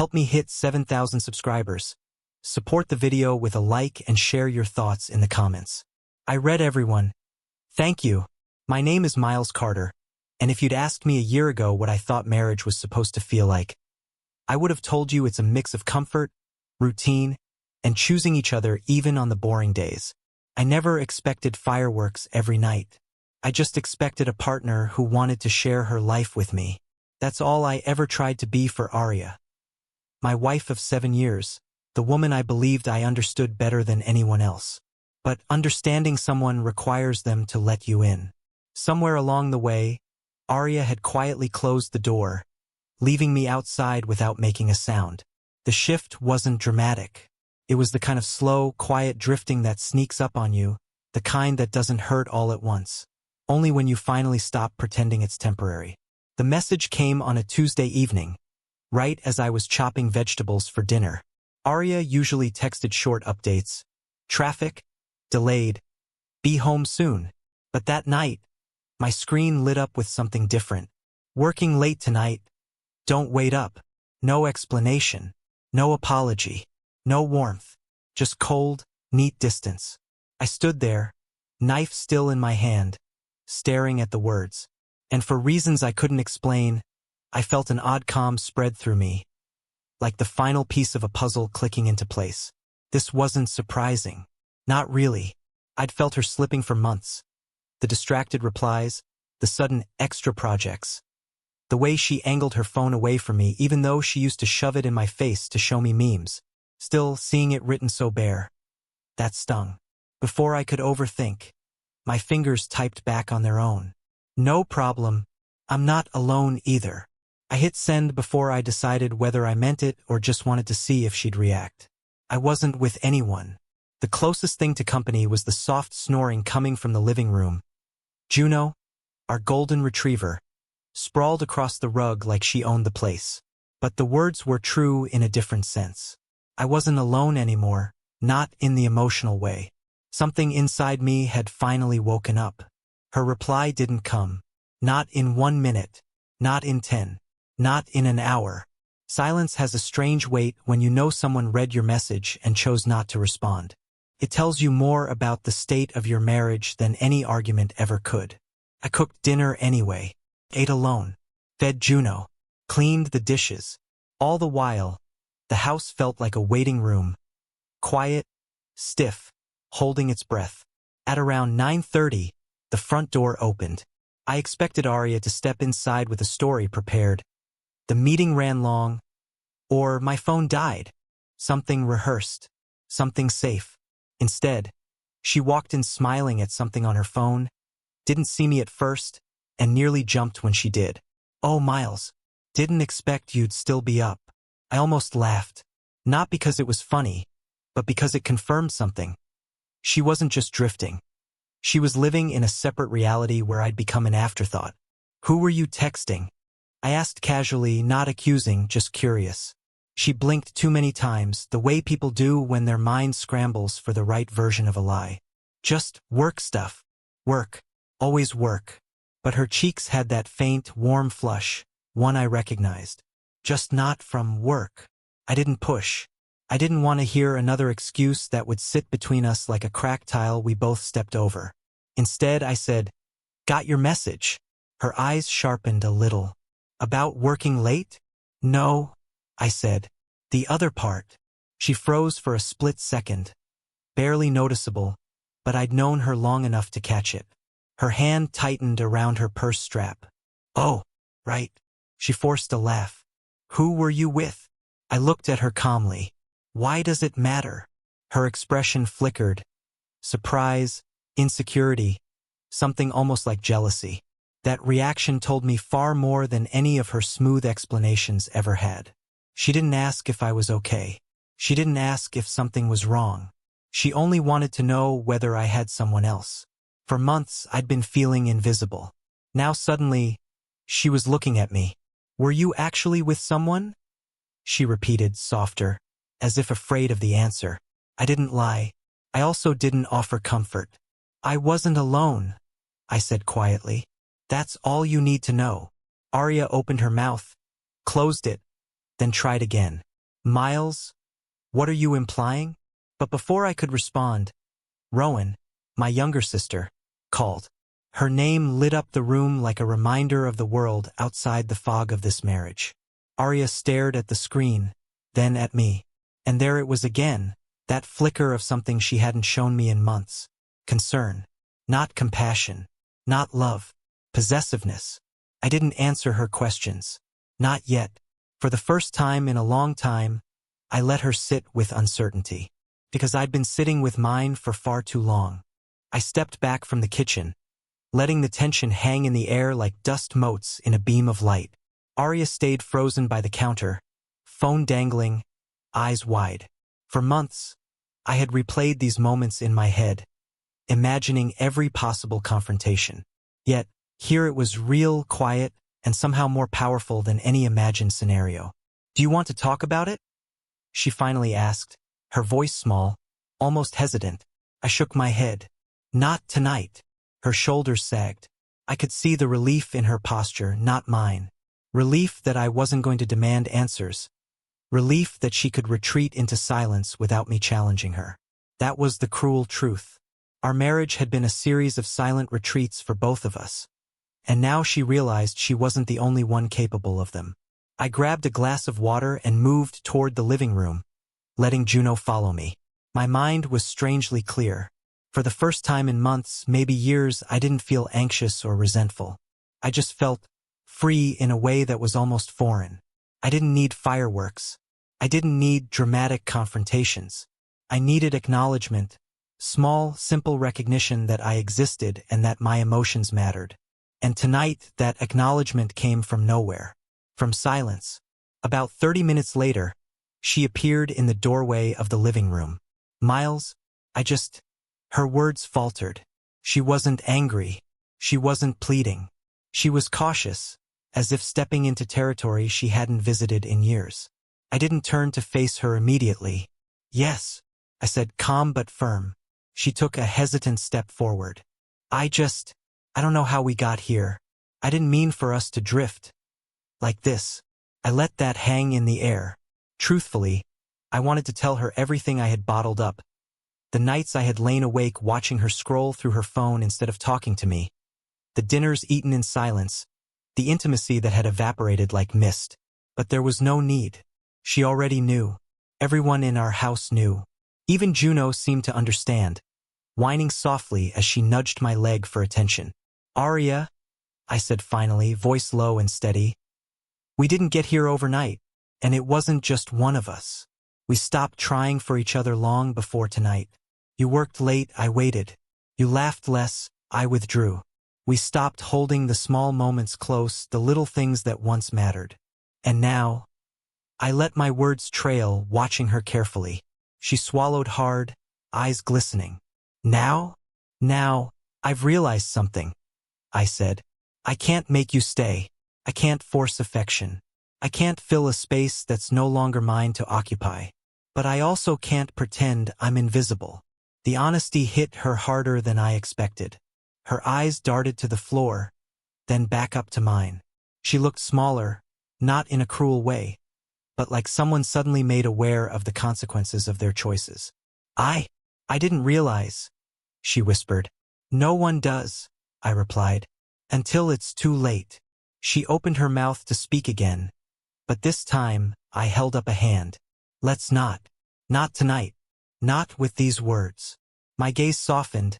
Help me hit 7,000 subscribers. Support the video with a like and share your thoughts in the comments. I read everyone. Thank you. My name is Miles Carter, and if you'd asked me a year ago what I thought marriage was supposed to feel like, I would have told you it's a mix of comfort, routine, and choosing each other even on the boring days. I never expected fireworks every night. I just expected a partner who wanted to share her life with me. That's all I ever tried to be for Arya. My wife of 7 years, the woman I believed I understood better than anyone else. But understanding someone requires them to let you in. Somewhere along the way, Arya had quietly closed the door, leaving me outside without making a sound. The shift wasn't dramatic. It was the kind of slow, quiet drifting that sneaks up on you, the kind that doesn't hurt all at once, only when you finally stop pretending it's temporary. The message came on a Tuesday evening, right as I was chopping vegetables for dinner. Arya usually texted short updates. Traffic, delayed, be home soon. But that night, my screen lit up with something different. Working late tonight, don't wait up. No explanation, no apology, no warmth, just cold, neat distance. I stood there, knife still in my hand, staring at the words. And for reasons I couldn't explain, I felt an odd calm spread through me, like the final piece of a puzzle clicking into place. This wasn't surprising. Not really. I'd felt her slipping for months. The distracted replies, the sudden extra projects. The way she angled her phone away from me even though she used to shove it in my face to show me memes. Still, seeing it written so bare. That stung. Before I could overthink, my fingers typed back on their own. No problem. I'm not alone either. I hit send before I decided whether I meant it or just wanted to see if she'd react. I wasn't with anyone. The closest thing to company was the soft snoring coming from the living room. Juno, our golden retriever, sprawled across the rug like she owned the place. But the words were true in a different sense. I wasn't alone anymore, not in the emotional way. Something inside me had finally woken up. Her reply didn't come. Not in 1 minute. Not in 10. Not in an hour. Silence has a strange weight when you know someone read your message and chose not to respond. It tells you more about the state of your marriage than any argument ever could. I cooked dinner anyway, ate alone, fed Juno, cleaned the dishes. All the while, the house felt like a waiting room. Quiet, stiff, holding its breath. At around 9:30, the front door opened. I expected Arya to step inside with a story prepared. The meeting ran long, or my phone died. Something rehearsed, something safe. Instead, she walked in smiling at something on her phone, didn't see me at first, and nearly jumped when she did. Oh, Miles, didn't expect you'd still be up. I almost laughed, not because it was funny, but because it confirmed something. She wasn't just drifting. She was living in a separate reality where I'd become an afterthought. Who were you texting? I asked casually, not accusing, just curious. She blinked too many times, the way people do when their mind scrambles for the right version of a lie. Just work stuff. Work. Always work. But her cheeks had that faint, warm flush, one I recognized. Just not from work. I didn't push. I didn't want to hear another excuse that would sit between us like a cracked tile we both stepped over. Instead, I said, "Got your message." Her eyes sharpened a little. "About working late?" "No," I said. "The other part." She froze for a split second. Barely noticeable, but I'd known her long enough to catch it. Her hand tightened around her purse strap. "Oh, right." She forced a laugh. "Who were you with?" I looked at her calmly. "Why does it matter?" Her expression flickered. Surprise, insecurity, something almost like jealousy. That reaction told me far more than any of her smooth explanations ever had. She didn't ask if I was okay. She didn't ask if something was wrong. She only wanted to know whether I had someone else. For months, I'd been feeling invisible. Now suddenly, she was looking at me. "Were you actually with someone?" She repeated, softer, as if afraid of the answer. I didn't lie. I also didn't offer comfort. "I wasn't alone," I said quietly. "That's all you need to know." Arya opened her mouth, closed it, then tried again. Miles, what are you implying? But before I could respond, Rowan, my younger sister, called. Her name lit up the room like a reminder of the world outside the fog of this marriage. Arya stared at the screen, then at me. And there it was again, that flicker of something she hadn't shown me in months. Concern. Not compassion. Not love. Possessiveness. I didn't answer her questions. Not yet. For the first time in a long time, I let her sit with uncertainty. Because I'd been sitting with mine for far too long. I stepped back from the kitchen, letting the tension hang in the air like dust motes in a beam of light. Arya stayed frozen by the counter, phone dangling, eyes wide. For months, I had replayed these moments in my head, imagining every possible confrontation. Yet, here it was real, quiet, and somehow more powerful than any imagined scenario. Do you want to talk about it? She finally asked, her voice small, almost hesitant. I shook my head. Not tonight. Her shoulders sagged. I could see the relief in her posture, not mine. Relief that I wasn't going to demand answers. Relief that she could retreat into silence without me challenging her. That was the cruel truth. Our marriage had been a series of silent retreats for both of us. And now she realized she wasn't the only one capable of them. I grabbed a glass of water and moved toward the living room, letting Juno follow me. My mind was strangely clear. For the first time in months, maybe years, I didn't feel anxious or resentful. I just felt free in a way that was almost foreign. I didn't need fireworks. I didn't need dramatic confrontations. I needed acknowledgement, small, simple recognition that I existed and that my emotions mattered. And tonight, that acknowledgement came from nowhere. From silence. About 30 minutes later, she appeared in the doorway of the living room. Miles, her words faltered. She wasn't angry. She wasn't pleading. She was cautious, as if stepping into territory she hadn't visited in years. I didn't turn to face her immediately. Yes, I said, calm but firm. She took a hesitant step forward. I don't know how we got here. I didn't mean for us to drift. Like this. I let that hang in the air. Truthfully, I wanted to tell her everything I had bottled up. The nights I had lain awake watching her scroll through her phone instead of talking to me. The dinners eaten in silence. The intimacy that had evaporated like mist. But there was no need. She already knew. Everyone in our house knew. Even Juno seemed to understand, whining softly as she nudged my leg for attention. Arya, I said finally, voice low and steady. We didn't get here overnight, and it wasn't just one of us. We stopped trying for each other long before tonight. You worked late, I waited. You laughed less, I withdrew. We stopped holding the small moments close, the little things that once mattered. And now, I let my words trail, watching her carefully. She swallowed hard, eyes glistening. Now, I've realized something, I said. I can't make you stay. I can't force affection. I can't fill a space that's no longer mine to occupy. But I also can't pretend I'm invisible. The honesty hit her harder than I expected. Her eyes darted to the floor, then back up to mine. She looked smaller, not in a cruel way, but like someone suddenly made aware of the consequences of their choices. I didn't realize, she whispered. No one does, I replied, until it's too late. She opened her mouth to speak again, but this time I held up a hand. Let's not. Not tonight. Not with these words. My gaze softened,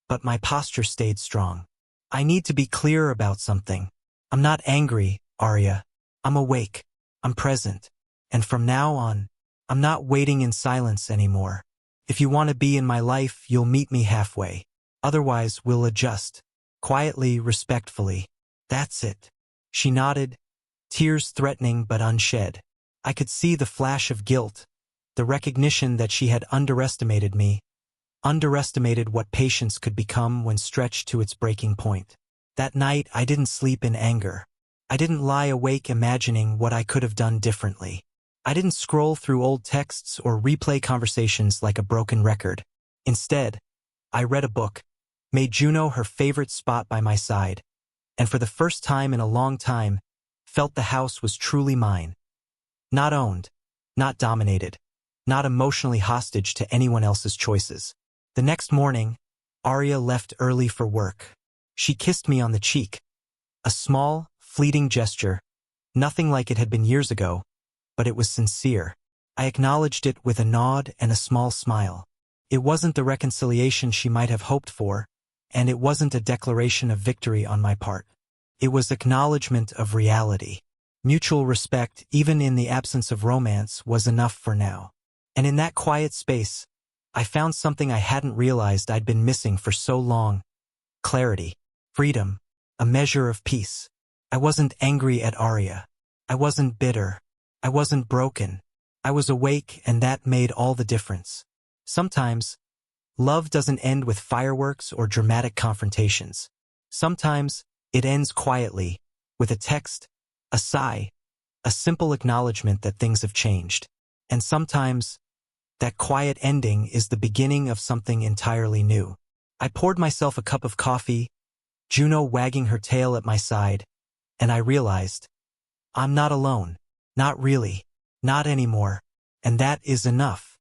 but my posture stayed strong. I need to be clear about something. I'm not angry, Arya. I'm awake. I'm present. And from now on, I'm not waiting in silence anymore. If you want to be in my life, you'll meet me halfway. Otherwise, we'll adjust. Quietly, respectfully. That's it. She nodded, tears threatening but unshed. I could see the flash of guilt, the recognition that she had underestimated me, underestimated what patience could become when stretched to its breaking point. That night, I didn't sleep in anger. I didn't lie awake imagining what I could have done differently. I didn't scroll through old texts or replay conversations like a broken record. Instead, I read a book, made Juno her favorite spot by my side, and for the first time in a long time, felt the house was truly mine. Not owned, not dominated, not emotionally hostage to anyone else's choices. The next morning, Arya left early for work. She kissed me on the cheek. A small, fleeting gesture, nothing like it had been years ago, but it was sincere. I acknowledged it with a nod and a small smile. It wasn't the reconciliation she might have hoped for, and it wasn't a declaration of victory on my part. It was acknowledgement of reality. Mutual respect, even in the absence of romance, was enough for now. And in that quiet space, I found something I hadn't realized I'd been missing for so long. Clarity, freedom, a measure of peace. I wasn't angry at Arya. I wasn't bitter. I wasn't broken. I was awake, and that made all the difference. Sometimes, love doesn't end with fireworks or dramatic confrontations. Sometimes, it ends quietly, with a text, a sigh, a simple acknowledgement that things have changed. And sometimes, that quiet ending is the beginning of something entirely new. I poured myself a cup of coffee, Juno wagging her tail at my side, and I realized, I'm not alone. Not really. Not anymore. And that is enough.